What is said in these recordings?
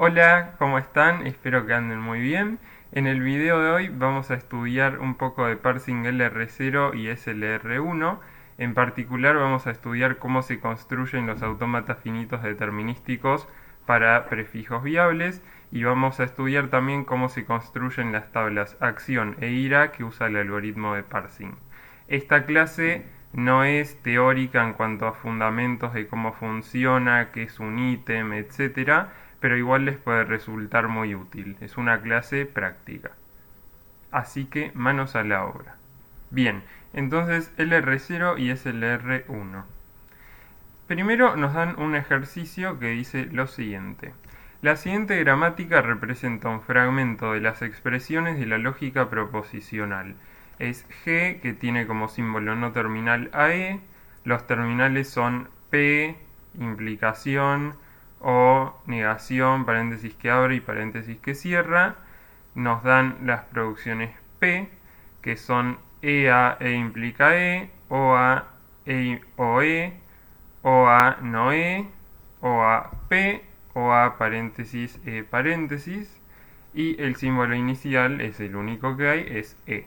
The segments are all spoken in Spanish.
Hola, ¿cómo están? Espero que anden muy bien. En el video de hoy vamos a estudiar un poco de parsing LR0 y SLR1. En particular vamos a estudiar cómo se construyen los autómatas finitos determinísticos para prefijos viables y vamos a estudiar también cómo se construyen las tablas acción e ira que usa el algoritmo de parsing. Esta clase no es teórica en cuanto a fundamentos de cómo funciona, qué es un ítem, etcétera, pero igual les puede resultar muy útil. Es una clase práctica. Así que manos a la obra. Bien, entonces LR0 y SLR1. Primero nos dan un ejercicio que dice lo siguiente. La siguiente gramática representa un fragmento de las expresiones de la lógica proposicional. Es G, que tiene como símbolo no terminal AE, los terminales son P, implicación, o negación, paréntesis que abre y paréntesis que cierra. Nos dan las producciones P, que son EA e implica E, OA e o E, OA no E, OA P, OA paréntesis E paréntesis, y el símbolo inicial es el único que hay, es E.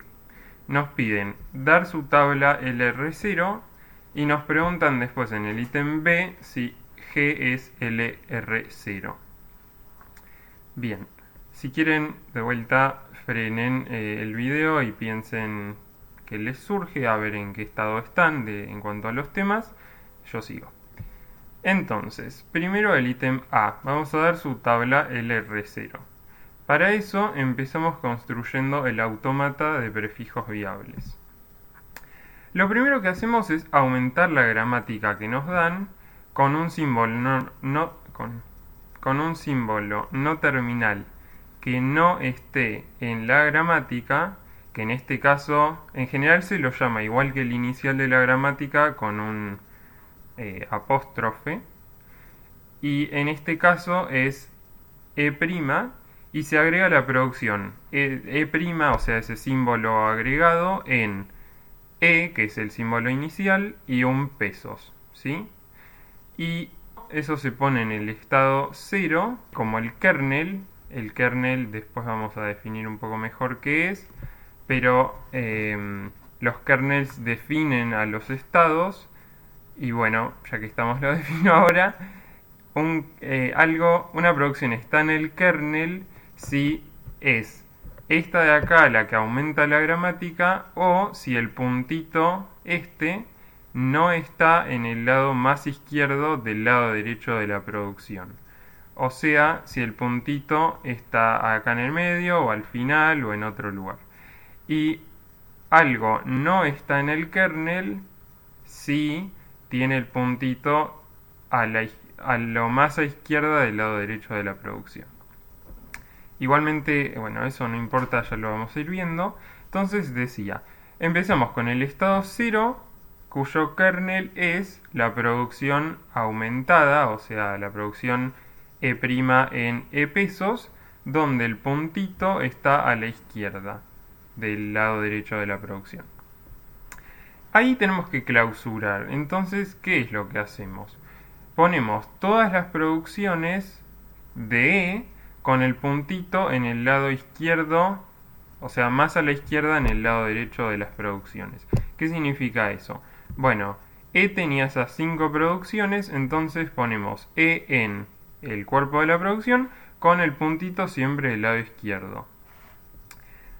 Nos piden dar su tabla LR0 y nos preguntan después en el ítem B si G es LR0. Bien, si quieren de vuelta frenen el video y piensen qué les surge, a ver en qué estado están en cuanto a los temas. Yo sigo. Entonces, primero el ítem A. Vamos a dar su tabla LR0. Para eso empezamos construyendo el autómata de prefijos viables. Lo primero que hacemos es aumentar la gramática que nos dan con un símbolo con un símbolo no terminal que no esté en la gramática, que en este caso en general se lo llama igual que el inicial de la gramática con un apóstrofe, y en este caso es E' y se agrega la producción E', o sea, ese símbolo agregado en E, que es el símbolo inicial, y un pesos, ¿sí? Y eso se pone en el estado 0 como el kernel. El kernel después vamos a definir un poco mejor qué es, pero los kernels definen a los estados y bueno, ya que estamos lo defino ahora. Una producción está en el kernel si es esta de acá la que aumenta la gramática o si el puntito no está en el lado más izquierdo del lado derecho de la producción. O sea, si el puntito está acá en el medio o al final o en otro lugar. Y algo no está en el kernel si tiene el puntito a lo más a izquierda del lado derecho de la producción. Igualmente, bueno, eso no importa, ya lo vamos a ir viendo. Entonces decía, empezamos con el estado 0, cuyo kernel es la producción aumentada, o sea, la producción E' en E pesos, donde el puntito está a la izquierda del lado derecho de la producción. Ahí tenemos que clausurar. Entonces, ¿qué es lo que hacemos? Ponemos todas las producciones de E con el puntito en el lado izquierdo, o sea, más a la izquierda en el lado derecho de las producciones. ¿Qué significa eso? Bueno, E tenía esas 5 producciones, entonces ponemos E en el cuerpo de la producción con el puntito siempre del lado izquierdo.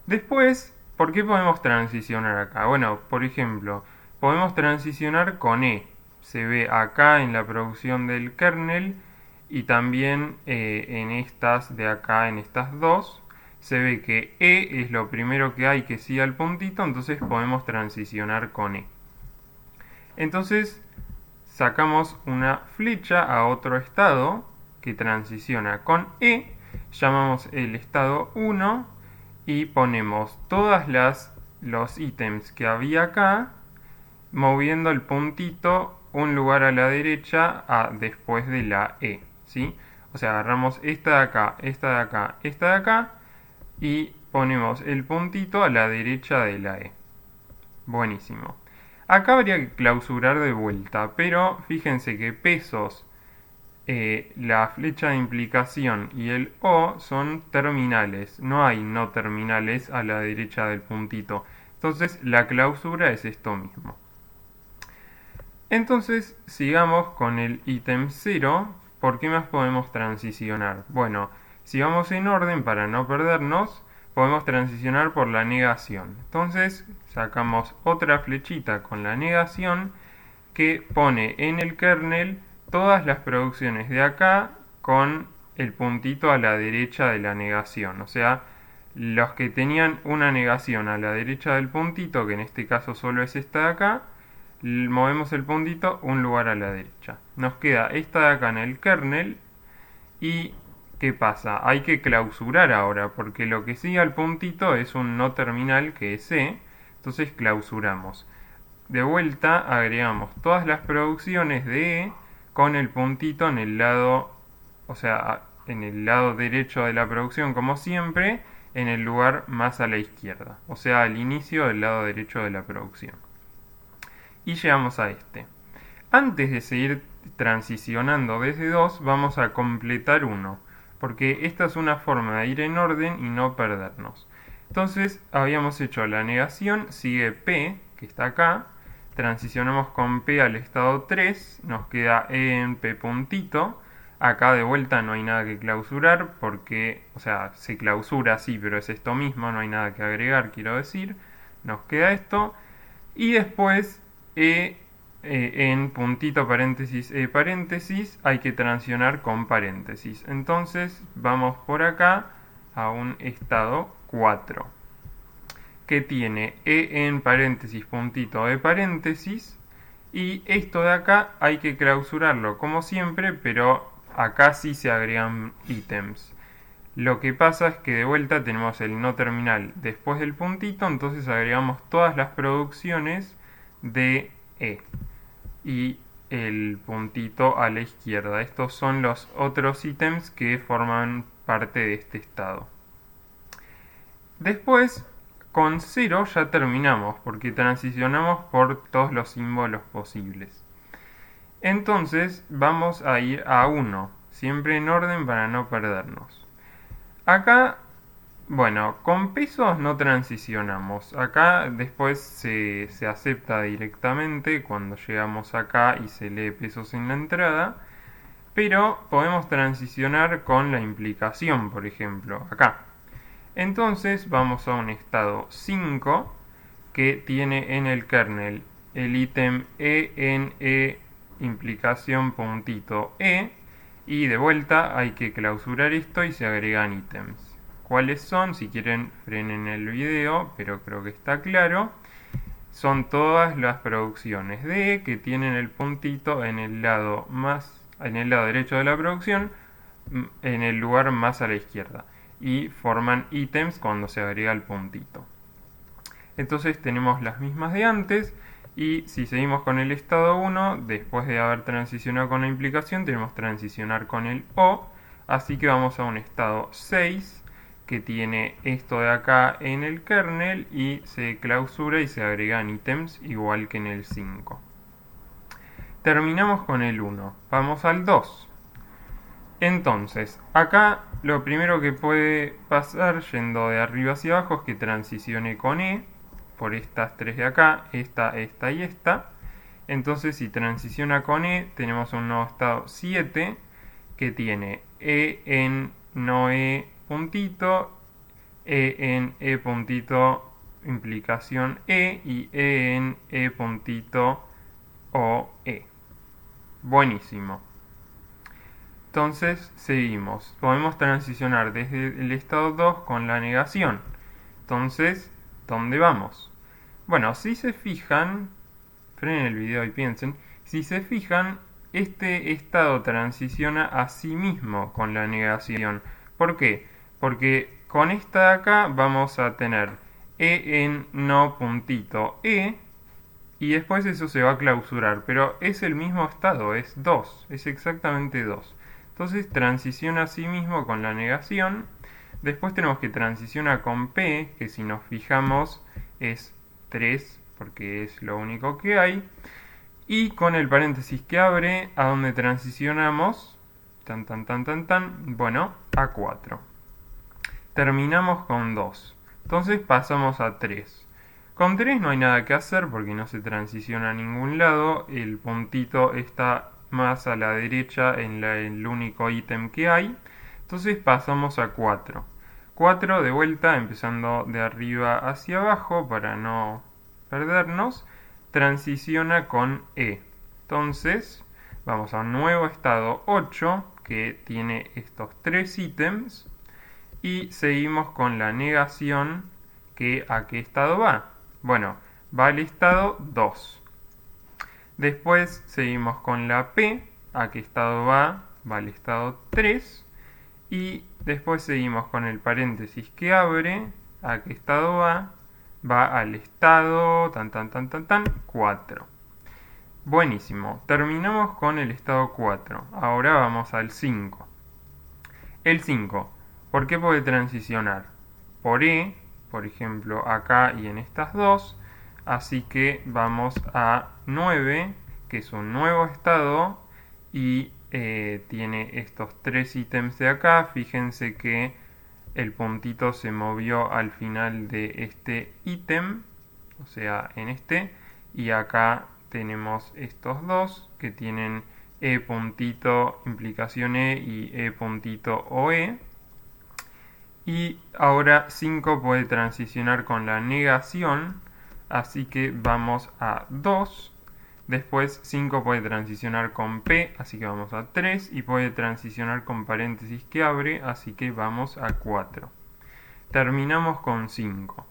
Después, ¿por qué podemos transicionar acá? Bueno, por ejemplo, podemos transicionar con E. Se ve acá en la producción del kernel y también en estas de acá, en estas dos. Se ve que E es lo primero que hay que siga el puntito, entonces podemos transicionar con E. Entonces, sacamos una flecha a otro estado que transiciona con E, llamamos el estado 1 y ponemos todos los ítems que había acá, moviendo el puntito un lugar a la derecha después de la E, ¿sí? O sea, agarramos esta de acá, esta de acá, esta de acá y ponemos el puntito a la derecha de la E. Buenísimo. Acá habría que clausurar de vuelta, pero fíjense que pesos la flecha de implicación y el O son terminales, no hay no terminales a la derecha del puntito. Entonces la clausura es esto mismo. Entonces sigamos con el ítem 0. ¿Por qué más podemos transicionar? Bueno, si vamos en orden para no perdernos, podemos transicionar por la negación. Entonces sacamos otra flechita con la negación que pone en el kernel todas las producciones de acá con el puntito a la derecha de la negación. O sea, los que tenían una negación a la derecha del puntito, que en este caso solo es esta de acá, movemos el puntito un lugar a la derecha. Nos queda esta de acá en el kernel y ¿qué pasa? Hay que clausurar ahora porque lo que sigue al puntito es un no terminal que es E, entonces clausuramos. De vuelta agregamos todas las producciones de E con el puntito en el lado, o sea, en el lado derecho de la producción como siempre, en el lugar más a la izquierda, o sea, al inicio del lado derecho de la producción. Y llegamos a este. Antes de seguir transicionando desde 2, vamos a completar 1, porque esta es una forma de ir en orden y no perdernos. Entonces, habíamos hecho la negación, sigue P, que está acá, transicionamos con P al estado 3, nos queda E en P puntito. Acá de vuelta no hay nada que clausurar porque, o sea, se clausura sí, pero es esto mismo, no hay nada que agregar, quiero decir. Nos queda esto. Y después en puntito paréntesis E paréntesis hay que transicionar con paréntesis. Entonces vamos por acá a un estado 4 que tiene E en paréntesis puntito E paréntesis, y esto de acá hay que clausurarlo como siempre, pero acá sí se agregan ítems. Lo que pasa es que de vuelta tenemos el no terminal después del puntito, entonces agregamos todas las producciones de E y el puntito a la izquierda. Estos son los otros ítems que forman parte de este estado. Después, con 0 ya terminamos, porque transicionamos por todos los símbolos posibles. Entonces vamos a ir a 1, siempre en orden para no perdernos. Acá, bueno, con pesos no transicionamos. Acá después se acepta directamente cuando llegamos acá y se lee pesos en la entrada. Pero podemos transicionar con la implicación, por ejemplo, acá. Entonces vamos a un estado 5 que tiene en el kernel el ítem E en E implicación puntito E, y de vuelta hay que clausurar esto y se agregan ítems. ¿Cuáles son? Si quieren frenen el video, pero creo que está claro. Son todas las producciones de E que tienen el puntito en el lado derecho de la producción, en el lugar más a la izquierda, y forman ítems cuando se agrega el puntito. Entonces tenemos las mismas de antes, y si seguimos con el estado 1, después de haber transicionado con la implicación, tenemos que transicionar con el O, así que vamos a un estado 6, que tiene esto de acá en el kernel, y se clausura y se agregan ítems igual que en el 5. Terminamos con el 1, vamos al 2. Entonces, acá lo primero que puede pasar yendo de arriba hacia abajo es que transicione con E por estas tres de acá, esta y esta. Entonces, si transiciona con E, tenemos un nuevo estado 7 que tiene E en no E puntito, E en E puntito implicación E y E en E puntito o E. Buenísimo. Entonces seguimos. Podemos transicionar desde el estado 2 con la negación. Entonces, ¿dónde vamos? Bueno, si se fijan, frenen el video y piensen, si se fijan, este estado transiciona a sí mismo con la negación. ¿Por qué? Porque con esta de acá vamos a tener E en no puntito E, y después eso se va a clausurar, pero es el mismo estado, es 2, es exactamente 2. Entonces transiciona a sí mismo con la negación. Después tenemos que transicionar con P, que si nos fijamos es 3, porque es lo único que hay. Y con el paréntesis que abre, a donde transicionamos, Bueno, a 4. Terminamos con 2. Entonces pasamos a 3. Con 3 no hay nada que hacer porque no se transiciona a ningún lado. El puntito está más a la derecha en el único ítem que hay. Entonces pasamos a 4. 4 de vuelta, empezando de arriba hacia abajo para no perdernos, transiciona con E. Entonces vamos a un nuevo estado 8 que tiene estos 3 ítems y seguimos con la negación que a qué estado va. Bueno, va al estado 2. Después seguimos con la P, a qué estado va al estado 3. Y después seguimos con el paréntesis que abre, a qué estado va al estado 4. Buenísimo, terminamos con el estado 4. Ahora vamos al 5. El 5, ¿por qué puede transicionar? Por E, por ejemplo, acá y en estas dos. Así que vamos a 9, que es un nuevo estado y tiene estos 3 ítems de acá. Fíjense que el puntito se movió al final de este ítem, o sea, en este, y acá tenemos estos dos que tienen E puntito implicación E y E puntito OE. Y ahora 5 puede transicionar con la negación, así que vamos a 2. Después 5 puede transicionar con P, así que vamos a 3. Y puede transicionar con paréntesis que abre, así que vamos a 4. Terminamos con 5.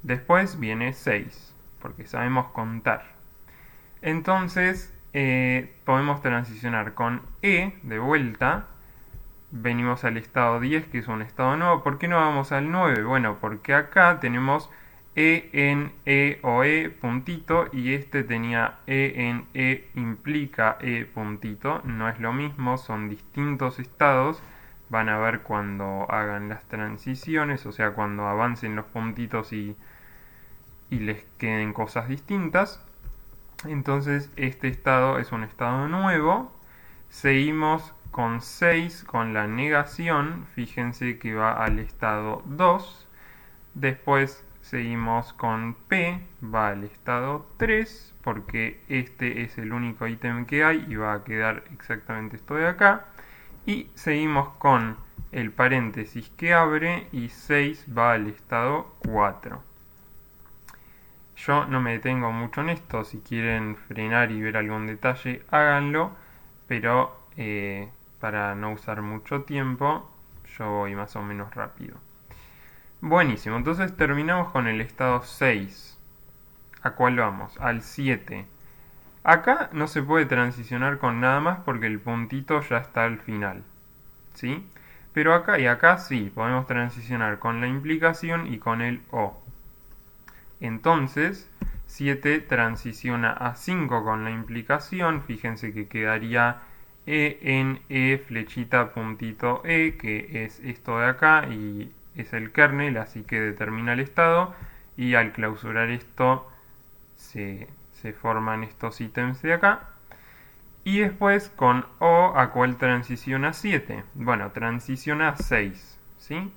Después viene 6, porque sabemos contar. Entonces podemos transicionar con E de vuelta. Venimos al estado 10, que es un estado nuevo. ¿Por qué no vamos al 9? Bueno, porque acá tenemos E en E o E puntito y este tenía E en E implica E puntito. No es lo mismo, son distintos estados. Van a ver cuando hagan las transiciones, o sea, cuando avancen los puntitos y les queden cosas distintas. Entonces este estado es un estado nuevo. Seguimos con 6 con la negación. Fíjense que va al estado 2. Después seguimos con P, va al estado 3, porque este es el único ítem que hay y va a quedar exactamente esto de acá. Y seguimos con el paréntesis que abre y 6 va al estado 4. Yo no me detengo mucho en esto, si quieren frenar y ver algún detalle, háganlo, pero para no usar mucho tiempo, yo voy más o menos rápido. Buenísimo, entonces terminamos con el estado 6. ¿A cuál vamos? Al 7. Acá no se puede transicionar con nada más porque el puntito ya está al final, ¿sí? Pero acá y acá sí, podemos transicionar con la implicación y con el O. Entonces, 7 transiciona a 5 con la implicación. Fíjense que quedaría E en E flechita puntito E, que es esto de acá y es el kernel, así que determina el estado. Y al clausurar esto se forman estos ítems de acá. Y después con O, ¿a cuál transiciona 7? Bueno, transiciona a 6, ¿sí?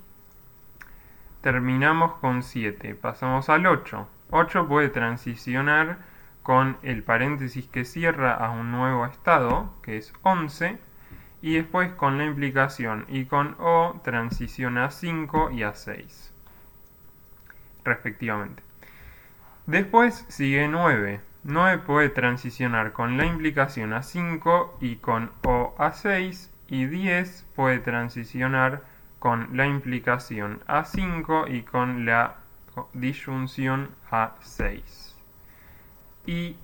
Terminamos con 7, pasamos al 8. 8 puede transicionar con el paréntesis que cierra a un nuevo estado, que es 11, y después con la implicación y con O transiciona a 5 y a 6, respectivamente. Después sigue 9. 9 puede transicionar con la implicación a 5 y con O a 6, y 10 puede transicionar con la implicación a 5 y con la disyunción a 6. Y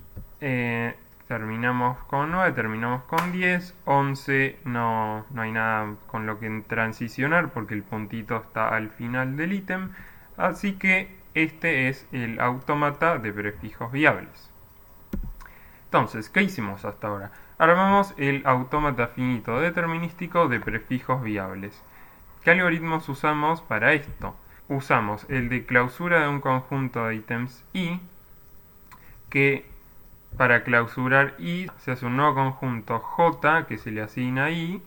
terminamos con 9, terminamos con 10, 11 no hay nada con lo que transicionar porque el puntito está al final del ítem, así que este es el autómata de prefijos viables. Entonces, ¿qué hicimos hasta ahora? Armamos el autómata finito determinístico de prefijos viables. ¿Qué algoritmos usamos para esto? Usamos el de clausura de un conjunto de ítems I, que para clausurar I se hace un nuevo conjunto J que se le asigna I,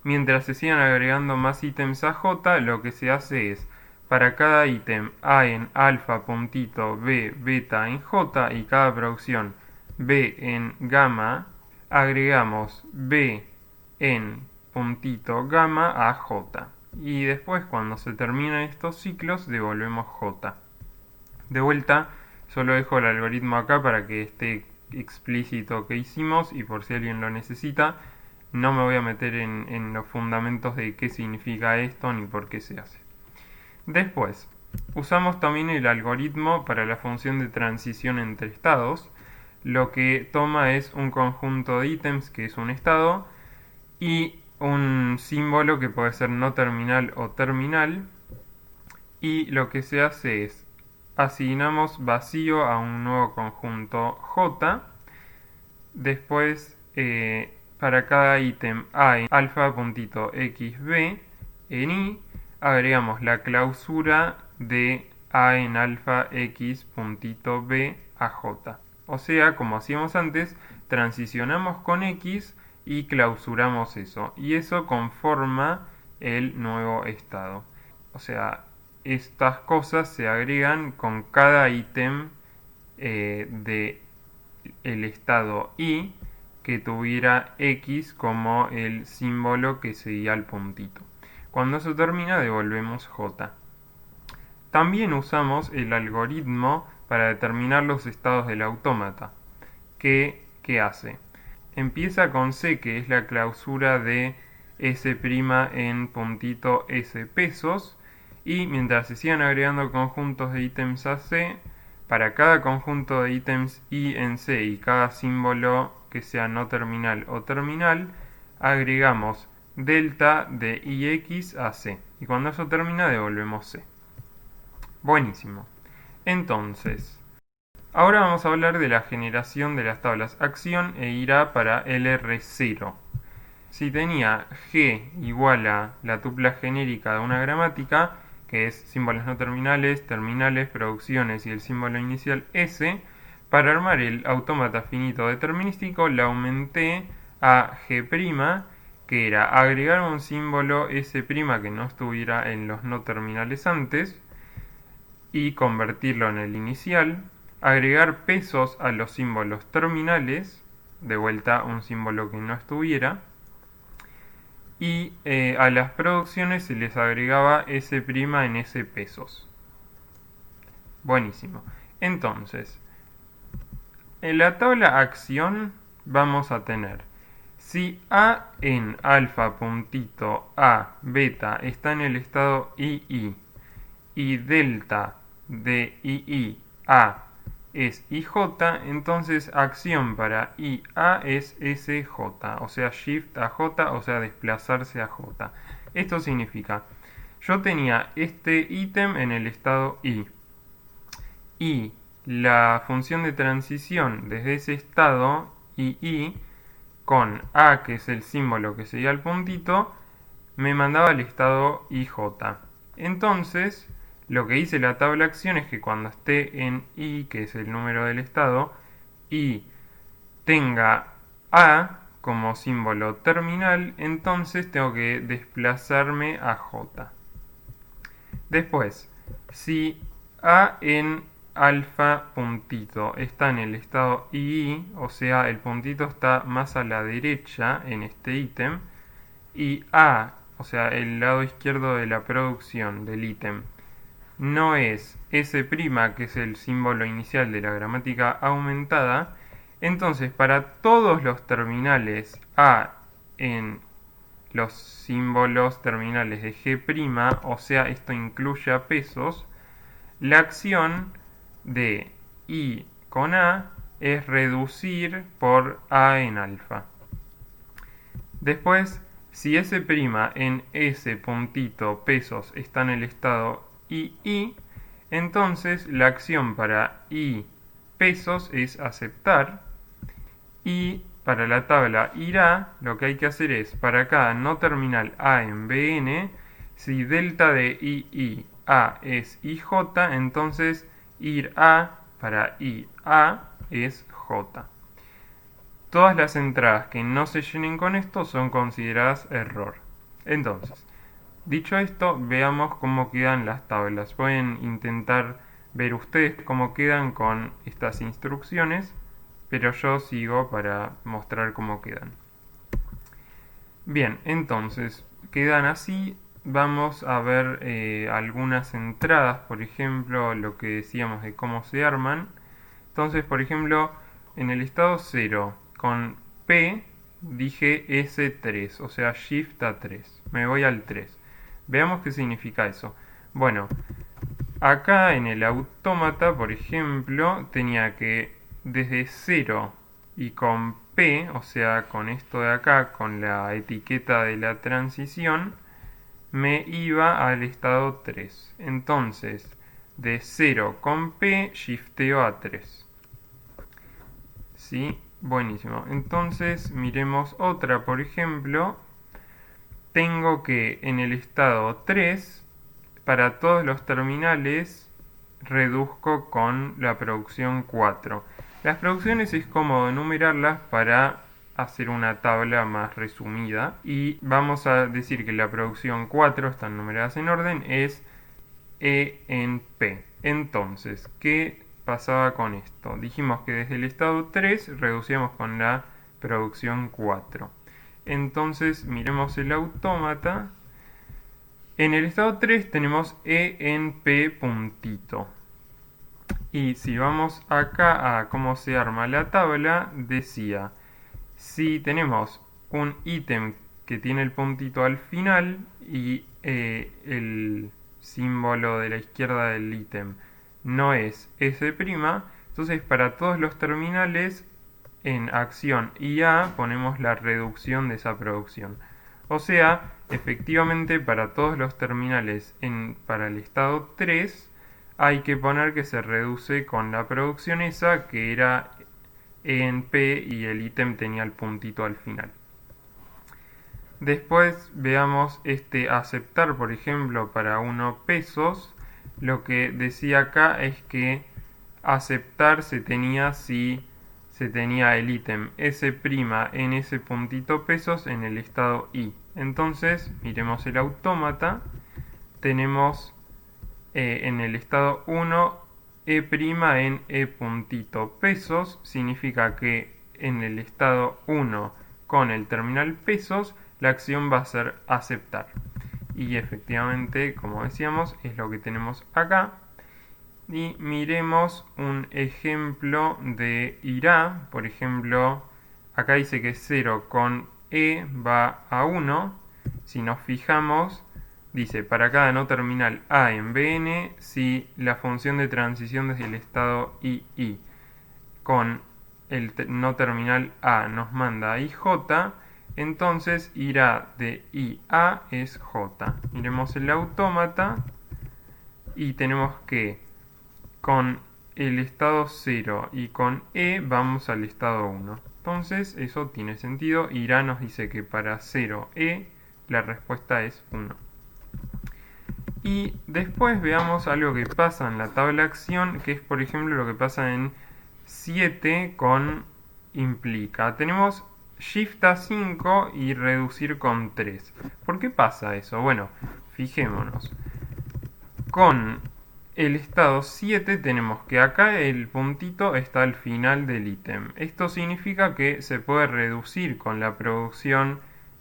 mientras se sigan agregando más ítems a J, lo que se hace es, para cada ítem A en alfa puntito B beta en J y cada producción B en gamma, agregamos B en puntito gamma a J. Y después, cuando se terminan estos ciclos, devolvemos J. De vuelta, solo dejo el algoritmo acá para que esté explícito que hicimos y por si alguien lo necesita. No me voy a meter en los fundamentos de qué significa esto ni por qué se hace. Después, usamos también el algoritmo para la función de transición entre estados. Lo que toma es un conjunto de ítems, que es un estado, y un símbolo que puede ser no terminal o terminal. Y lo que se hace es, asignamos vacío a un nuevo conjunto J. Después, para cada ítem A en alfa.xb en i, agregamos la clausura de A en alfa x.b a j. O sea, como hacíamos antes, transicionamos con x y clausuramos eso. Y eso conforma el nuevo estado. O sea, estas cosas se agregan con cada ítem de el estado i que tuviera x como el símbolo que seguía al puntito. Cuando eso termina, devolvemos j. También usamos el algoritmo para determinar los estados del autómata. ¿Qué hace? Empieza con c, que es la clausura de s' en puntito s pesos, y mientras se sigan agregando conjuntos de ítems a c, para cada conjunto de ítems i en c y cada símbolo que sea no terminal o terminal, agregamos delta de ix a c. Y cuando eso termina, devolvemos c. Buenísimo. Entonces, ahora vamos a hablar de la generación de las tablas acción e irá para LR0. Si tenía G igual a la tupla genérica de una gramática, que es símbolos no terminales, terminales, producciones y el símbolo inicial S, para armar el autómata finito determinístico la aumenté a G', que era agregar un símbolo S' que no estuviera en los no terminales antes y convertirlo en el inicial, agregar pesos a los símbolos terminales, de vuelta un símbolo que no estuviera, y a las producciones se les agregaba S' en S pesos. Buenísimo. Entonces, en la tabla acción vamos a tener, si A en alfa puntito A beta está en el estado II y delta de II A es IJ, entonces acción para IA es SJ, o sea shift a J, o sea desplazarse a J. Esto significa, yo tenía este ítem en el estado I y la función de transición desde ese estado II con A, que es el símbolo que seguía al puntito, me mandaba al estado IJ. Entonces, lo que dice la tabla acción es que cuando esté en I, que es el número del estado, y tenga A como símbolo terminal, entonces tengo que desplazarme a J. Después, si A en alfa puntito está en el estado II, o sea, el puntito está más a la derecha en este ítem, y A, o sea, el lado izquierdo de la producción del ítem, no es S', que es el símbolo inicial de la gramática aumentada, entonces para todos los terminales A en los símbolos terminales de G', o sea, esto incluye a pesos, la acción de I con A es reducir por A en alfa. Después, si S' en S puntito pesos está en el estado II, entonces la acción para I pesos es aceptar, y para la tabla irá, lo que hay que hacer es, para cada no terminal A en Bn, si delta de II A es IJ, entonces ir A para IA es J. Todas las entradas que no se llenen con esto son consideradas error. Entonces, dicho esto, veamos cómo quedan las tablas. Pueden intentar ver ustedes cómo quedan con estas instrucciones, pero yo sigo para mostrar cómo quedan. Bien, entonces, quedan así. Vamos a ver algunas entradas, por ejemplo, lo que decíamos de cómo se arman. Entonces, por ejemplo, en el estado 0, con P, dije S3, o sea, Shift A3. Me voy al 3. Veamos qué significa eso. Bueno, acá en el autómata, por ejemplo, tenía que desde 0 y con P, o sea, con esto de acá, con la etiqueta de la transición, me iba al estado 3. Entonces, de 0 con P, shifteo a 3. ¿Sí? Buenísimo. Entonces, miremos otra, por ejemplo. Tengo que en el estado 3, para todos los terminales, reduzco con la producción 4. Las producciones es cómodo enumerarlas para hacer una tabla más resumida. Y vamos a decir que la producción 4, están numeradas en orden, es E en P. Entonces, ¿qué pasaba con esto? Dijimos que desde el estado 3 reducíamos con la producción 4. Entonces, miremos el autómata. En el estado 3 tenemos E en P puntito. Y si vamos acá a cómo se arma la tabla, decía, si tenemos un ítem que tiene el puntito al final y el símbolo de la izquierda del ítem no es S', entonces para todos los terminales en acción IA ponemos la reducción de esa producción. O sea, efectivamente para todos los terminales para el estado 3 hay que poner que se reduce con la producción esa que era en P y el ítem tenía el puntito al final. Después veamos este aceptar, por ejemplo, para 1 pesos. Lo que decía acá es que aceptar se tenía si se tenía el ítem S' en ese puntito pesos en el estado I. Entonces, miremos el autómata. Tenemos en el estado 1 E' en E puntito pesos. Significa que en el estado 1 con el terminal pesos la acción va a ser aceptar. Y efectivamente, como decíamos, es lo que tenemos acá. Y miremos un ejemplo de irá. Por ejemplo, acá dice que 0 con E va a 1. Si nos fijamos, dice para cada no terminal A en Bn, si la función de transición desde el estado II con el no terminal A nos manda a IJ, entonces irá de IA es J. Miremos el autómata y tenemos que con el estado 0 y con E vamos al estado 1. Entonces eso tiene sentido. Irá nos dice que para 0E la respuesta es 1. Y después veamos algo que pasa en la tabla acción, que es por ejemplo lo que pasa en 7 con implica. Tenemos Shift A5 y reducir con 3. ¿Por qué pasa eso? Bueno, fijémonos. Con el estado 7 tenemos que acá el puntito está al final del ítem. Esto significa que se puede reducir con la producción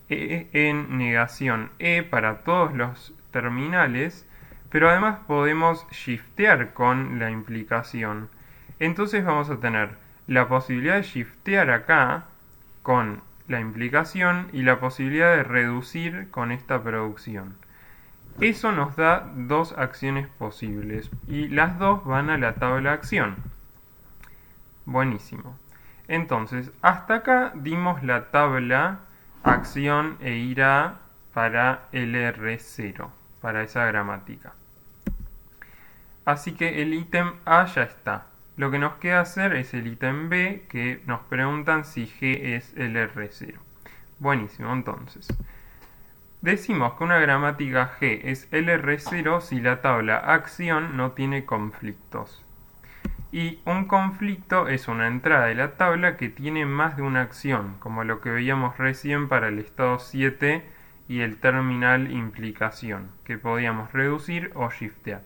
E en negación E para todos los terminales, pero además podemos shiftear con la implicación. Entonces vamos a tener la posibilidad de shiftear acá con la implicación y la posibilidad de reducir con esta producción. Eso nos da dos acciones posibles y las dos van a la tabla acción. Buenísimo. Entonces, hasta acá dimos la tabla acción e irá para el R0, para esa gramática. Así que el ítem A ya está. Lo que nos queda hacer es el ítem B, que nos preguntan si G es el R0. Buenísimo, entonces. Decimos que una gramática G es LR0 si la tabla acción no tiene conflictos. Y un conflicto es una entrada de la tabla que tiene más de una acción, como lo que veíamos recién para el estado 7 y el terminal implicación, que podíamos reducir o shiftear.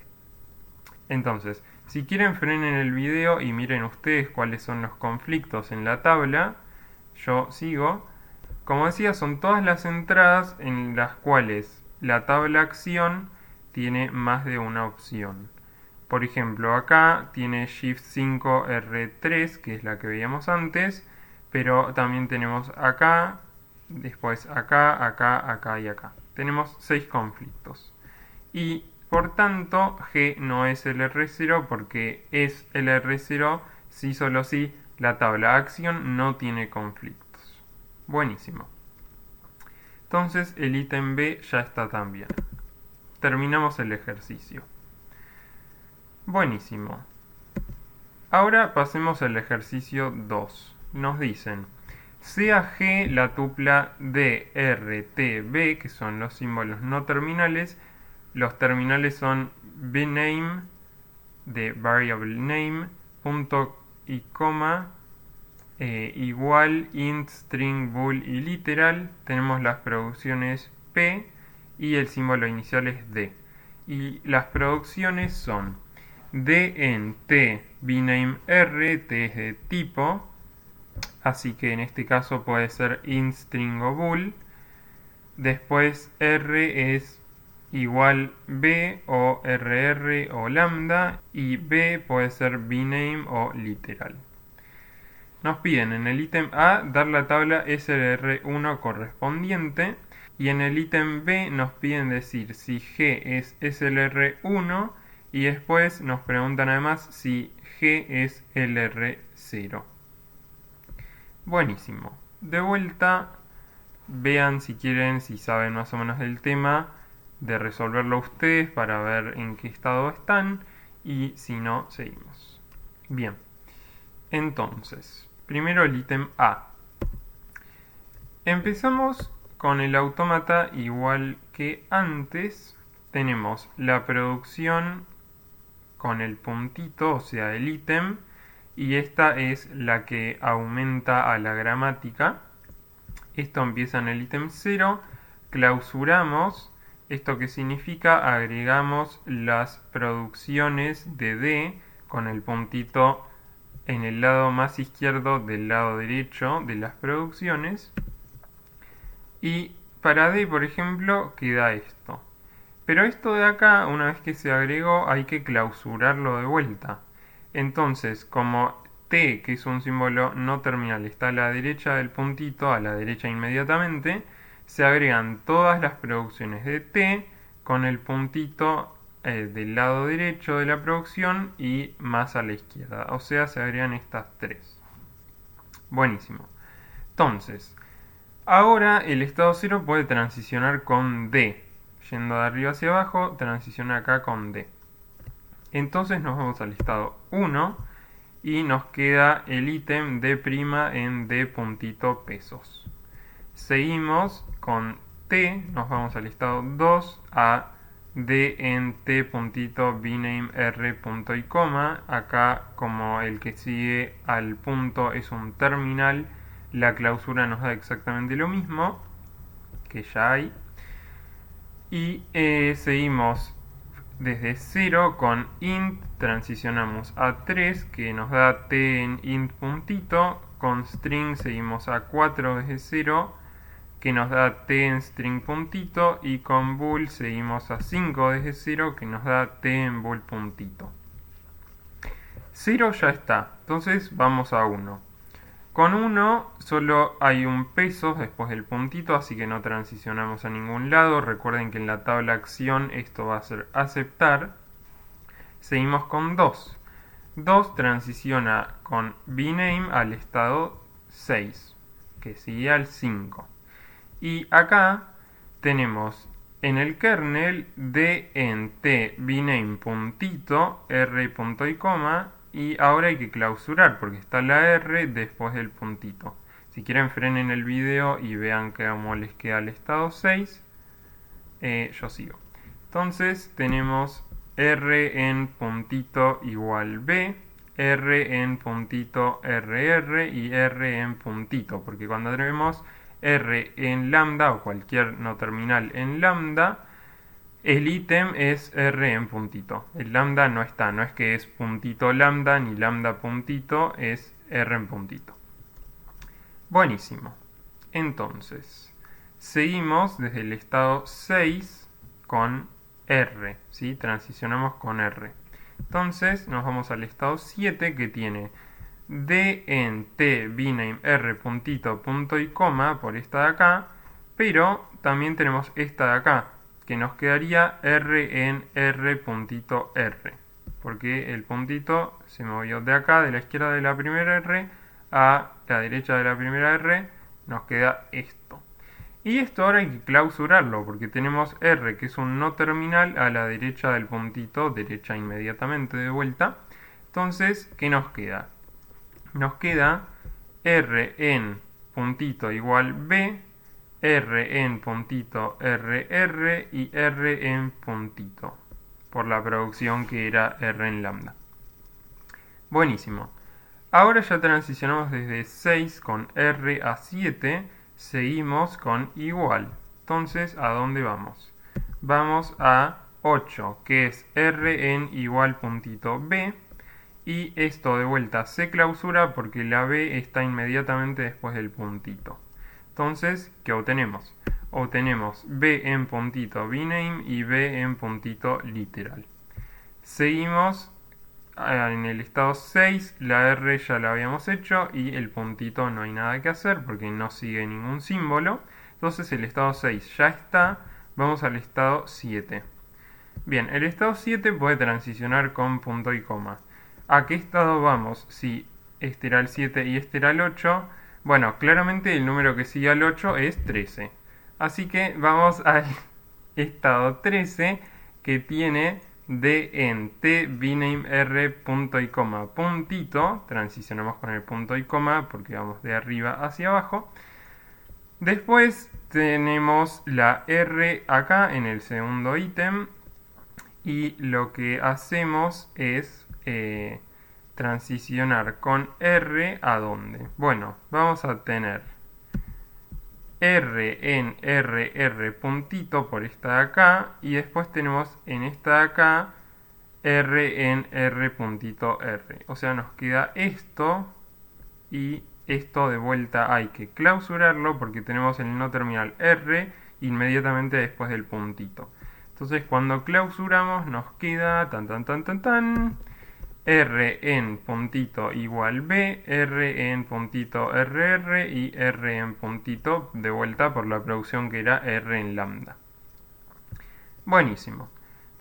Entonces, si quieren frenen el video y miren ustedes cuáles son los conflictos en la tabla, yo sigo. Como decía, son todas las entradas en las cuales la tabla acción tiene más de una opción. Por ejemplo, acá tiene Shift 5 R3, que es la que veíamos antes, pero también tenemos acá, después acá, acá, acá y acá. Tenemos 6 conflictos. Y por tanto, G no es el R0 porque es el R0 si solo si la tabla acción no tiene conflictos. Buenísimo. Entonces el ítem B ya está también. Terminamos el ejercicio. Buenísimo. Ahora pasemos al ejercicio 2. Nos dicen, sea G la tupla de R, T, B, que son los símbolos no terminales. Los terminales son bname, de variable name, punto y coma, igual, int, string, bool y literal. Tenemos las producciones P y el símbolo inicial es D. Y las producciones son D en T, bname R, T es de tipo, así que en este caso puede ser int, string o bool. Después R es igual B o RR o lambda y B puede ser bname o literal. Nos piden en el ítem A dar la tabla SLR1 correspondiente y en el ítem B nos piden decir si G es SLR1 y después nos preguntan además si G es LR0. Buenísimo. De vuelta, vean si quieren, si saben más o menos del tema, de resolverlo ustedes para ver en qué estado están y si no, seguimos. Bien, entonces, primero el ítem A. Empezamos con el autómata igual que antes. Tenemos la producción con el puntito, o sea, el ítem, y esta es la que aumenta a la gramática. Esto empieza en el ítem 0, clausuramos, esto que significa agregamos las producciones de D con el puntito en el lado más izquierdo del lado derecho de las producciones. Y para D, por ejemplo, queda esto. Pero esto de acá, una vez que se agregó, hay que clausurarlo de vuelta. Entonces, como T, que es un símbolo no terminal, está a la derecha del puntito, a la derecha inmediatamente, se agregan todas las producciones de T con el puntito del lado derecho de la producción y más a la izquierda. O sea, se agregan estas tres. Buenísimo. Entonces, ahora el estado 0 puede transicionar con D. Yendo de arriba hacia abajo, transiciona acá con D. Entonces nos vamos al estado 1 y nos queda el ítem D' en D puntito pesos. Seguimos con T, nos vamos al estado 2 a D en T puntito bname R punto y coma. Acá, como el que sigue al punto es un terminal, la clausura nos da exactamente lo mismo que ya hay. Y seguimos desde 0 con int, transicionamos a 3 que nos da T en int puntito, con string seguimos a 4 desde 0 que nos da T en string puntito y con bool seguimos a 5 desde 0 que nos da T en bool puntito. 0 ya está, entonces vamos a 1. Con 1 solo hay un peso después del puntito, así que no transicionamos a ningún lado. Recuerden que en la tabla acción esto va a ser aceptar. Seguimos con 2. 2 transiciona con bname al estado 6, que sigue al 5. Y acá tenemos en el kernel D en T bname puntito R punto y coma. Y ahora hay que clausurar porque está la R después del puntito. Si quieren frenen el video y vean cómo les queda el estado 6. Yo sigo. Entonces tenemos R en puntito igual B, R en puntito RR y R en puntito. Porque cuando tenemos R en lambda o cualquier no terminal en lambda, el ítem es R en puntito. El lambda no está, no es que es puntito lambda ni lambda puntito, es R en puntito. Buenísimo. Entonces, seguimos desde el estado 6 con R, ¿sí? Transicionamos con R. Entonces nos vamos al estado 7 que tiene D en T bname R puntito punto y coma por esta de acá, pero también tenemos esta de acá, que nos quedaría R en R puntito R, porque el puntito se movió de acá, de la izquierda de la primera R, a la derecha de la primera R, nos queda esto. Y esto ahora hay que clausurarlo, porque tenemos R, que es un no terminal, a la derecha del puntito, derecha inmediatamente de vuelta. Entonces, ¿qué nos queda? Nos queda R en puntito igual B, R en puntito RR y R en puntito, por la producción que era R en lambda. Buenísimo. Ahora ya transicionamos desde 6 con R a 7, seguimos con igual. Entonces, ¿a dónde vamos? Vamos a 8, que es R en igual puntito B, y esto de vuelta se clausura porque la B está inmediatamente después del puntito. Entonces, ¿qué obtenemos? Obtenemos B en puntito bname y B en puntito literal. Seguimos en el estado 6, la R ya la habíamos hecho y el puntito no hay nada que hacer porque no sigue ningún símbolo. Entonces el estado 6 ya está, vamos al estado 7. Bien, el estado 7 puede transicionar con punto y coma. ¿A qué estado vamos? Si este era el 7 y este era el 8, bueno, claramente el número que sigue al 8 es 13. Así que vamos al estado 13 que tiene D en T bname R punto y coma puntito, transicionamos con el punto y coma porque vamos de arriba hacia abajo. Después tenemos la R acá en el segundo ítem y lo que hacemos es transicionar con R ¿a dónde? Bueno, vamos a tener R en RR puntito por esta de acá y después tenemos en esta de acá R en R puntito R. O sea, nos queda esto y esto de vuelta hay que clausurarlo porque tenemos el no terminal R inmediatamente después del puntito. Entonces cuando clausuramos nos queda R en puntito igual B, R en puntito RR y R en puntito de vuelta por la producción que era R en lambda. Buenísimo.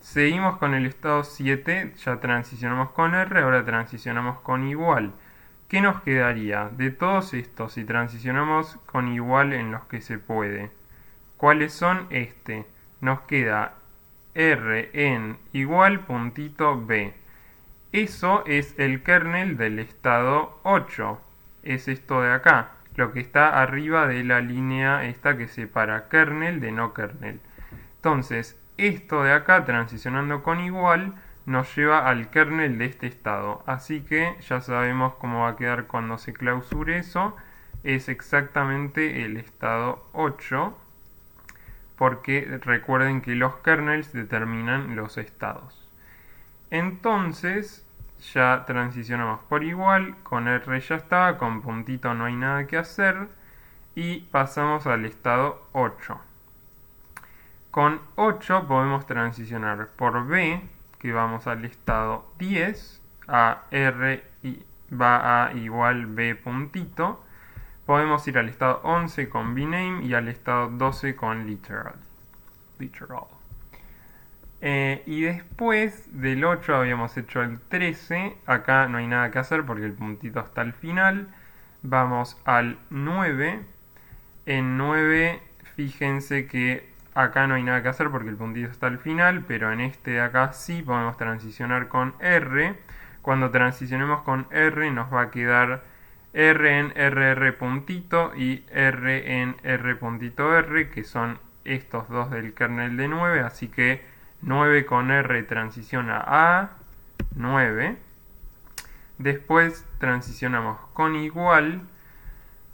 Seguimos con el estado 7, ya transicionamos con R, ahora transicionamos con igual. ¿Qué nos quedaría? De todos estos, si transicionamos con igual en los que se puede, ¿cuáles son? Nos queda R en igual puntito B. Eso es el kernel del estado 8. Es esto de acá, lo que está arriba de la línea esta que separa kernel de no kernel. Entonces, esto de acá, transicionando con igual, nos lleva al kernel de este estado. Así que ya sabemos cómo va a quedar cuando se clausure eso. Es exactamente el estado 8, porque recuerden que los kernels determinan los estados. Entonces ya transicionamos por igual, con R ya está, con puntito no hay nada que hacer y pasamos al estado 8. Con 8 podemos transicionar por B, que vamos al estado 10, a R y va a igual B puntito. Podemos ir al estado 11 con bname y al estado 12 con literal. Y después del 8 habíamos hecho el 13. Acá no hay nada que hacer porque el puntito está al final. Vamos al 9. En 9, fíjense que acá no hay nada que hacer porque el puntito está al final, pero en este de acá sí podemos transicionar con R. Cuando transicionemos con R nos va a quedar R en RR puntito y R en R puntito R, que son estos dos del kernel de 9, así que 9 con R transiciona a 9. Después transicionamos con igual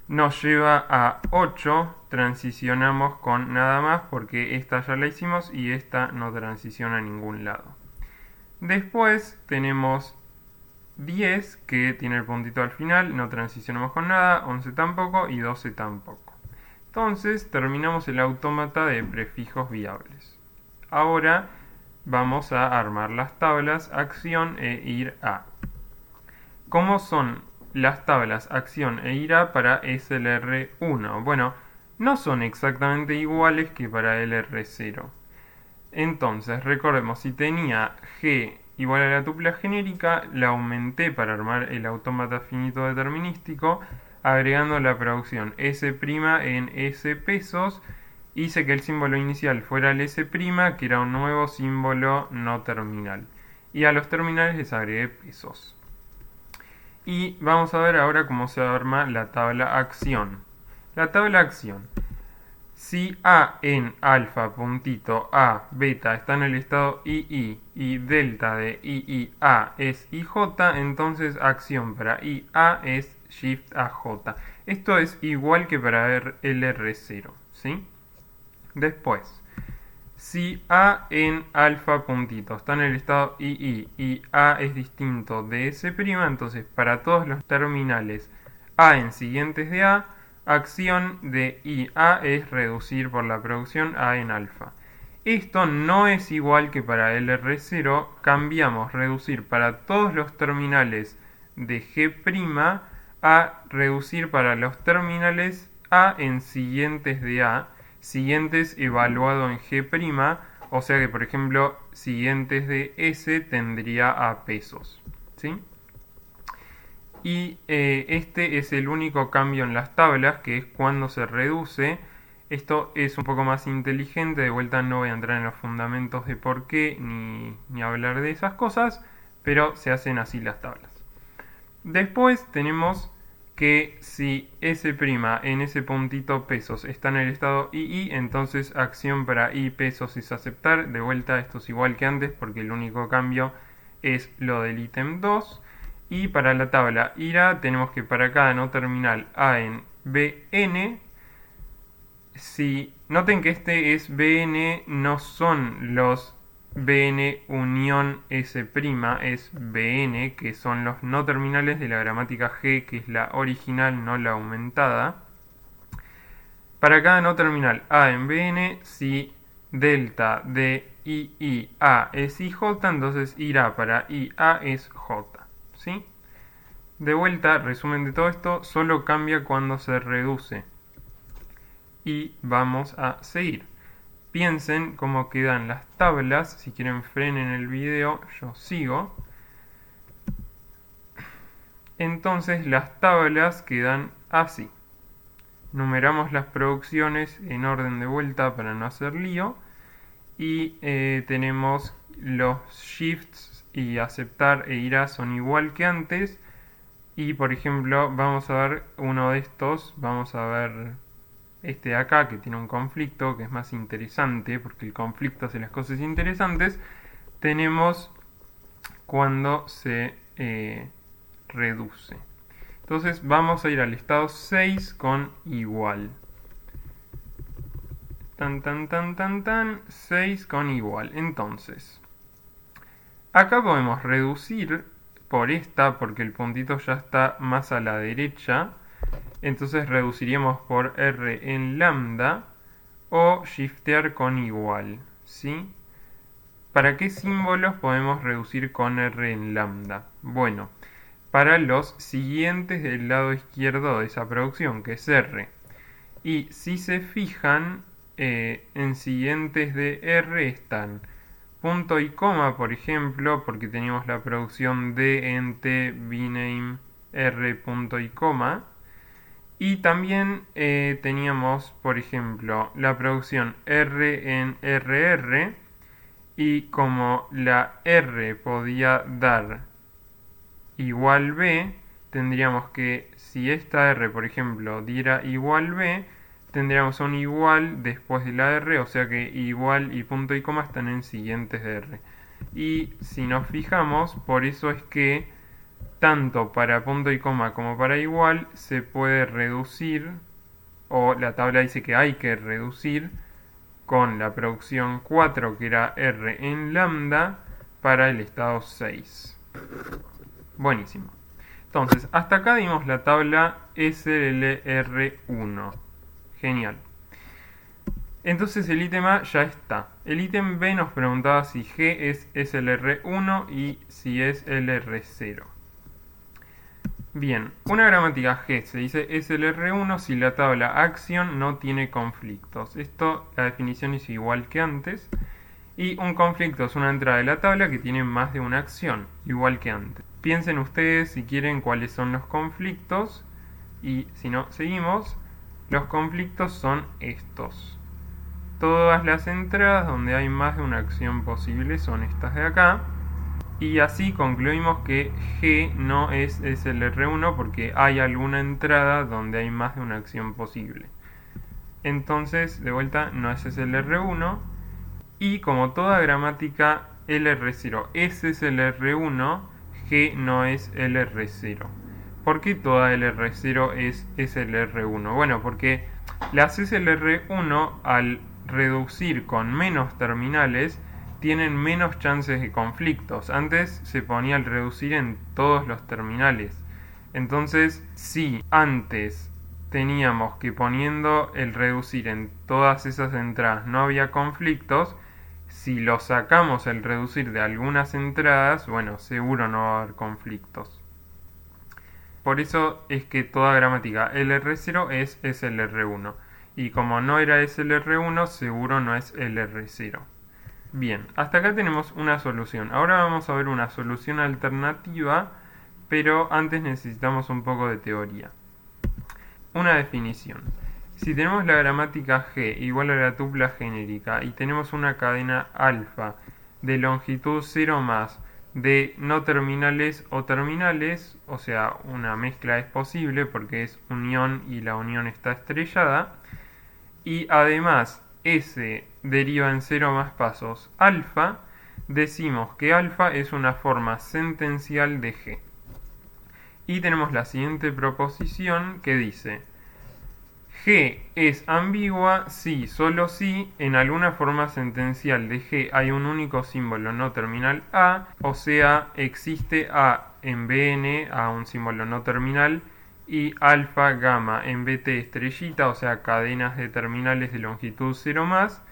nos lleva a 8, transicionamos con nada más porque esta ya la hicimos y esta no transiciona a ningún lado. Después tenemos 10 que tiene el puntito al final, no transicionamos con nada, 11 tampoco y 12 tampoco. Entonces terminamos el autómata de prefijos viables. Ahora vamos a armar las tablas acción e ir a. ¿Cómo son las tablas acción e ir a para SLR1? Bueno, no son exactamente iguales que para LR0. Entonces, recordemos, si tenía G igual a la tupla genérica, la aumenté para armar el autómata finito determinístico, agregando la producción S' en S pesos, hice que el símbolo inicial fuera el S', que era un nuevo símbolo no terminal. Y a los terminales les agregué pesos. Y vamos a ver ahora cómo se arma la tabla acción. La tabla acción. Si A en alfa puntito A beta está en el estado II y delta de IIA es IJ, entonces acción para IA es Shift AJ. Esto es igual que para LR0, ¿sí? Después, si A en alfa puntito está en el estado II y A es distinto de S', entonces para todos los terminales A en siguientes de A, acción de IA es reducir por la producción A en alfa. Esto no es igual que para LR0, cambiamos reducir para todos los terminales de G' a reducir para los terminales A en siguientes de A, siguientes evaluado en G', o sea que por ejemplo siguientes de S tendría a pesos, ¿sí? Y este es el único cambio en las tablas, que es cuando se reduce. Esto es un poco más inteligente, de vuelta no voy a entrar en los fundamentos de por qué, ni hablar de esas cosas, pero se hacen así las tablas. Después tenemos que si S' en ese puntito pesos está en el estado II, entonces acción para I pesos es aceptar. De vuelta esto es igual que antes porque el único cambio es lo del ítem 2. Y para la tabla IRA tenemos que para cada no terminal A en BN, si noten que este es BN, no son los BN unión S', es BN, que son los no terminales de la gramática G, que es la original, no la aumentada. Para cada no terminal A en BN, si delta de IIA es IJ, entonces IRA para IA es J. ¿Sí? De vuelta, resumen de todo esto, solo cambia cuando se reduce. Y vamos a seguir. Piensen cómo quedan las tablas. Si quieren frenen el video, yo sigo. Entonces las tablas quedan así. Numeramos las producciones en orden de vuelta para no hacer lío. Y tenemos los shifts y aceptar e ir a son igual que antes. Y por ejemplo, vamos a ver uno de estos, vamos a ver este de acá que tiene un conflicto que es más interesante porque el conflicto hace las cosas interesantes. Tenemos cuando se reduce. Entonces vamos a ir al estado 6 con igual. 6 con igual. Entonces, acá podemos reducir por esta, porque el puntito ya está más a la derecha. Entonces reduciríamos por R en lambda o shiftear con igual, ¿sí? ¿Para qué símbolos podemos reducir con R en lambda? Bueno, para los siguientes del lado izquierdo de esa producción, que es R. Y si se fijan, en siguientes de R están punto y coma, por ejemplo, porque teníamos la producción D en T, bname, R, punto y coma. Y también teníamos, por ejemplo, la producción R en RR. Y como la R podía dar igual B, tendríamos que, si esta R, por ejemplo, diera igual B, tendríamos un igual después de la R, o sea que igual y punto y coma están en siguientes de R. Y si nos fijamos, por eso es que tanto para punto y coma como para igual se puede reducir, o la tabla dice que hay que reducir con la producción 4, que era R en lambda, para el estado 6. Buenísimo. Entonces, hasta acá dimos la tabla SLR1. Genial. Entonces el ítem A ya está. El ítem B nos preguntaba si G es SLR1 y si es LR0. Bien, una gramática G se dice SLR1 si la tabla acción no tiene conflictos. Esto, la definición es igual que antes. Y un conflicto es una entrada de la tabla que tiene más de una acción, igual que antes. Piensen ustedes si quieren cuáles son los conflictos. Y si no, seguimos. Los conflictos son estos. Todas las entradas donde hay más de una acción posible son estas de acá. Y así concluimos que G no es SLR1 porque hay alguna entrada donde hay más de una acción posible. Entonces, de vuelta, no es SLR1. Y como toda gramática LR0 es SLR1, G no es LR0. ¿Por qué toda LR0 es SLR1? Bueno, porque las SLR1 al reducir con menos terminales tienen menos chances de conflictos. Antes se ponía el reducir en todos los terminales. Entonces, si antes teníamos que poniendo el reducir en todas esas entradas no había conflictos, si lo sacamos el reducir de algunas entradas, bueno, seguro no va a haber conflictos. Por eso es que toda gramática LR0 es SLR1. Y como no era SLR1, seguro no es LR0. Bien, hasta acá tenemos una solución. Ahora vamos a ver una solución alternativa, pero antes necesitamos un poco de teoría. Una definición. Si tenemos la gramática G igual a la tupla genérica y tenemos una cadena alfa de longitud 0 más de no terminales o terminales, o sea, una mezcla es posible porque es unión y la unión está estrellada, y además S deriva en 0 más pasos alfa, decimos que alfa es una forma sentencial de G. Y tenemos la siguiente proposición que dice: G es ambigua si, solo si, en alguna forma sentencial de G hay un único símbolo no terminal A, o sea, existe A en Bn, A un símbolo no terminal, y alfa, gamma en Bt estrellita, o sea, cadenas de terminales de longitud 0 más,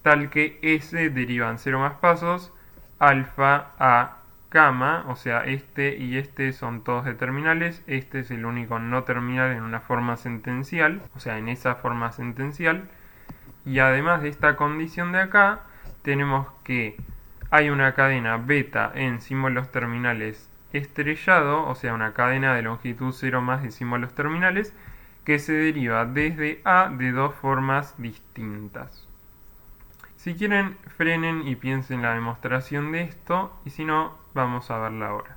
tal que S deriva en 0 más pasos, alfa a gamma, o sea, este y este son todos de terminales, este es el único no terminal en una forma sentencial, o sea, en esa forma sentencial, y además de esta condición de acá, tenemos que hay una cadena beta en símbolos terminales estrellado, o sea, una cadena de longitud 0 más de símbolos terminales, que se deriva desde A de dos formas distintas. Si quieren, frenen y piensen la demostración de esto, y si no, vamos a verla ahora.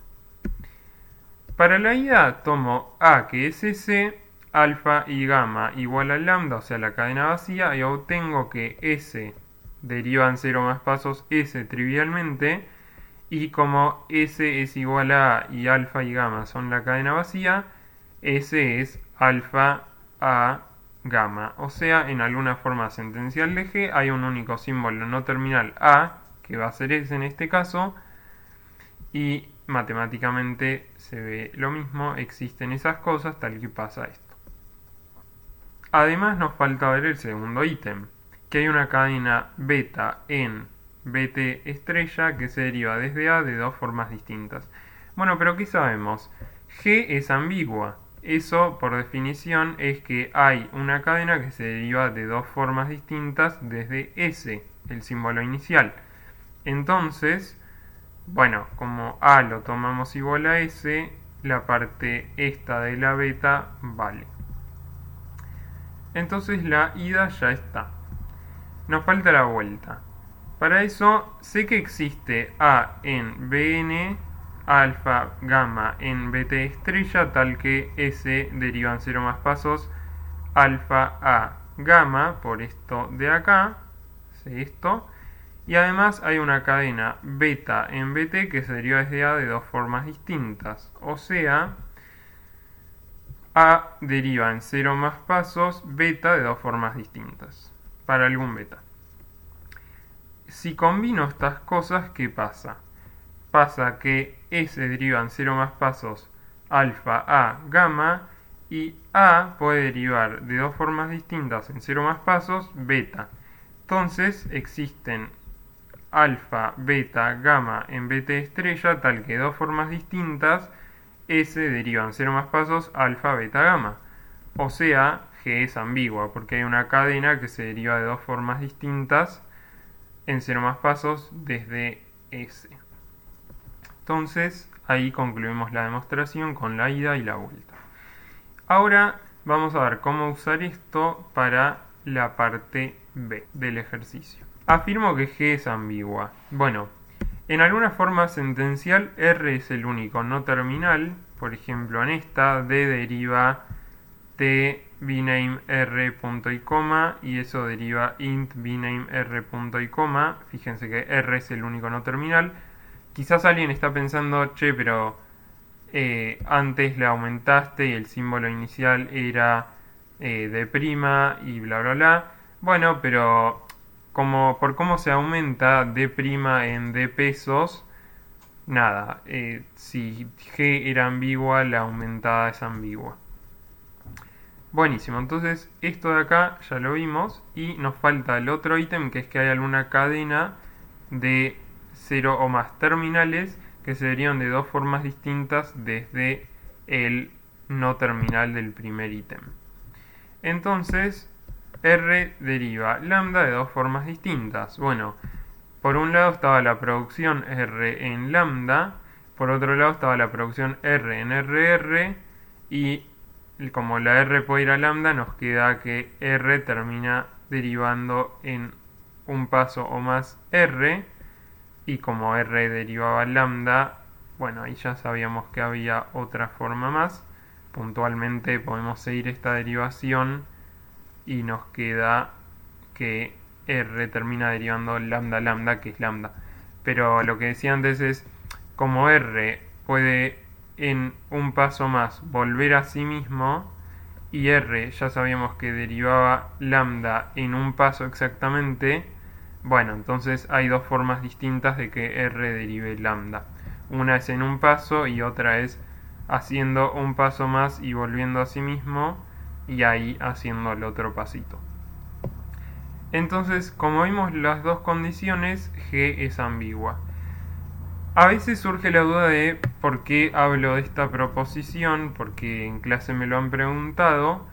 Para la ida tomo A, que es S, alfa y gamma igual a lambda, o sea, la cadena vacía, y obtengo que S deriva en 0 más pasos S trivialmente, y como S es igual a y alfa y gamma son la cadena vacía, S es alfa a gamma. O sea, en alguna forma sentencial de G hay un único símbolo no terminal A, que va a ser S en este caso, y matemáticamente se ve lo mismo, existen esas cosas tal que pasa esto. Además nos falta ver el segundo ítem, que hay una cadena beta en Bt estrella que se deriva desde A de dos formas distintas. Bueno, pero ¿qué sabemos? G es ambigua. Eso, por definición, es que hay una cadena que se deriva de dos formas distintas desde S, el símbolo inicial. Entonces, bueno, como A lo tomamos igual a S, la parte esta de la beta vale. Entonces la ida ya está. Nos falta la vuelta. Para eso sé que existe A en Bn, alfa, gamma en Bt estrella, tal que S deriva en 0 más pasos alfa a gamma, por esto de acá, sé esto, Y además hay una cadena beta en bt que se deriva desde A de dos formas distintas. O sea, A deriva en 0 más pasos beta de dos formas distintas. Para algún beta. Si combino estas cosas, ¿qué pasa? Pasa que S deriva en 0 más pasos alfa a gamma y A puede derivar de dos formas distintas en 0 más pasos beta. Entonces existen alfa, beta, gamma en bt estrella tal que dos formas distintas S derivan 0 más pasos alfa, beta, gamma. O sea, G es ambigua porque hay una cadena que se deriva de dos formas distintas en 0 más pasos desde S. Entonces, ahí concluimos la demostración con la ida y la vuelta. Ahora vamos a ver cómo usar esto para la parte B del ejercicio. Afirmo que G es ambigua. Bueno, en alguna forma sentencial R es el único no terminal. Por ejemplo, en esta D deriva t bname r punto y coma y eso deriva int bname r punto y coma. Fíjense que R es el único no terminal. Quizás alguien está pensando, che, pero antes le aumentaste y el símbolo inicial era de prima y bla bla bla. Bueno, pero por cómo se aumenta d' en d pesos, nada, si G era ambigua, la aumentada es ambigua. Buenísimo, entonces esto de acá ya lo vimos y nos falta el otro ítem, que es que hay alguna cadena de 0 o más terminales que se derivan de dos formas distintas desde el no terminal del primer ítem. Entonces, R deriva lambda de dos formas distintas. Bueno, por un lado estaba la producción R en lambda, por otro lado estaba la producción R en RR, y como la R puede ir a lambda, nos queda que R termina derivando en un paso o más R, y como R derivaba lambda, bueno, ahí ya sabíamos que había otra forma más. Puntualmente podemos seguir esta derivación y nos queda que R termina derivando lambda lambda, que es lambda. Pero lo que decía antes es, como R puede en un paso más volver a sí mismo, y R ya sabíamos que derivaba lambda en un paso exactamente, bueno, entonces hay dos formas distintas de que R derive lambda. Una es en un paso y otra es haciendo un paso más y volviendo a sí mismo, y ahí haciendo el otro pasito. Entonces, como vimos las dos condiciones, G es ambigua. A veces surge la duda de por qué hablo de esta proposición, porque en clase me lo han preguntado.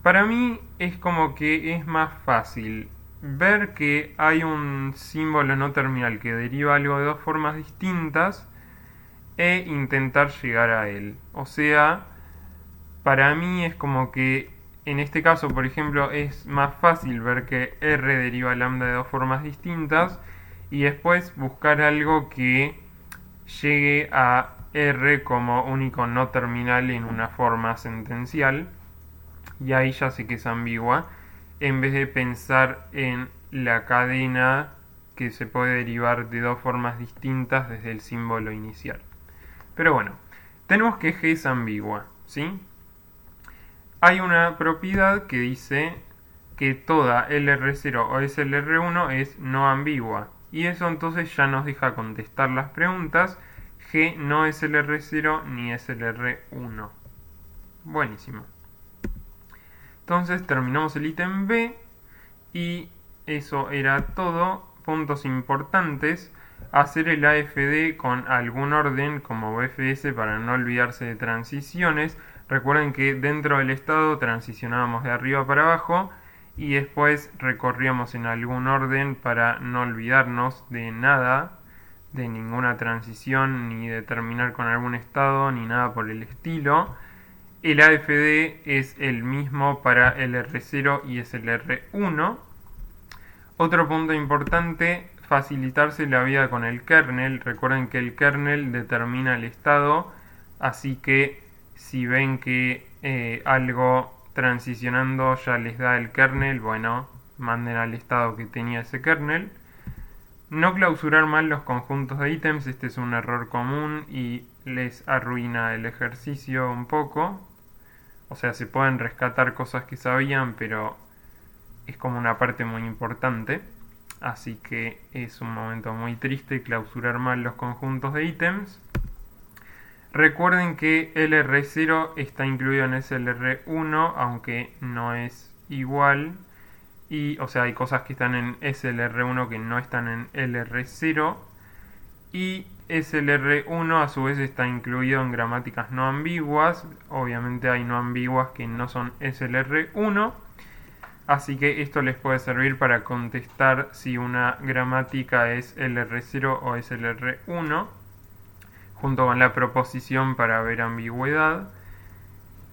Para mí es como que es más fácil ver que hay un símbolo no terminal que deriva algo de dos formas distintas e intentar llegar a él. O sea, para mí es como que en este caso, por ejemplo, es más fácil ver que R deriva lambda de dos formas distintas y después buscar algo que llegue a R como único no terminal en una forma sentencial, y ahí ya sé que es ambigua, en vez de pensar en la cadena que se puede derivar de dos formas distintas desde el símbolo inicial. Pero bueno, tenemos que G es ambigua, ¿sí? Hay una propiedad que dice que toda LR0 o SLR1 es no ambigua, y eso entonces ya nos deja contestar las preguntas. G no es LR0 ni es LR1. Buenísimo. Entonces terminamos el ítem B y eso era todo. Puntos importantes: hacer el AFD con algún orden como BFS para no olvidarse de transiciones. Recuerden que dentro del estado transicionábamos de arriba para abajo y después recorríamos en algún orden para no olvidarnos de nada, de ninguna transición, ni de terminar con algún estado, ni nada por el estilo. El AFD es el mismo para el R0 y es el R1. Otro punto importante: facilitarse la vida con el kernel. Recuerden que el kernel determina el estado, así que si ven que algo transicionando ya les da el kernel, bueno, manden al estado que tenía ese kernel. No clausurar mal los conjuntos de ítems, este es un error común y les arruina el ejercicio un poco. O sea, se pueden rescatar cosas que sabían, pero es como una parte muy importante. Así que es un momento muy triste clausurar mal los conjuntos de ítems. Recuerden que LR0 está incluido en SLR1, aunque no es igual. Y, o sea, hay cosas que están en SLR1 que no están en LR0. Y SLR1 a su vez está incluido en gramáticas no ambiguas. Obviamente hay no ambiguas que no son SLR1. Así que esto les puede servir para contestar si una gramática es LR0 o SLR1, junto con la proposición para ver ambigüedad.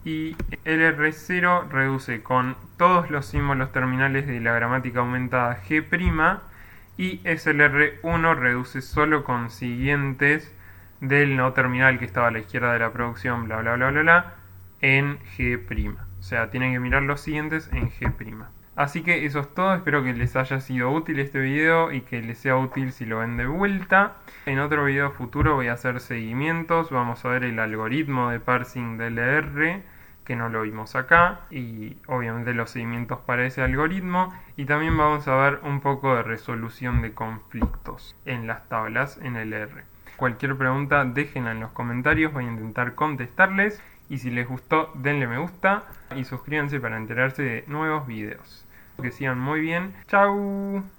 Y LR0 reduce con todos los símbolos terminales de la gramática aumentada G', y SLR1 reduce solo con siguientes del no terminal que estaba a la izquierda de la producción, bla bla bla bla bla, en G'. O sea, tienen que mirar los siguientes en G'. Así que eso es todo, espero que les haya sido útil este video y que les sea útil si lo ven de vuelta. En otro video futuro voy a hacer seguimientos, vamos a ver el algoritmo de parsing de LR, que no lo vimos acá, y obviamente los seguimientos para ese algoritmo, y también vamos a ver un poco de resolución de conflictos en las tablas en LR. Cualquier pregunta déjenla en los comentarios, voy a intentar contestarles, y si les gustó denle me gusta y suscríbanse para enterarse de nuevos videos. Que sigan muy bien, chau.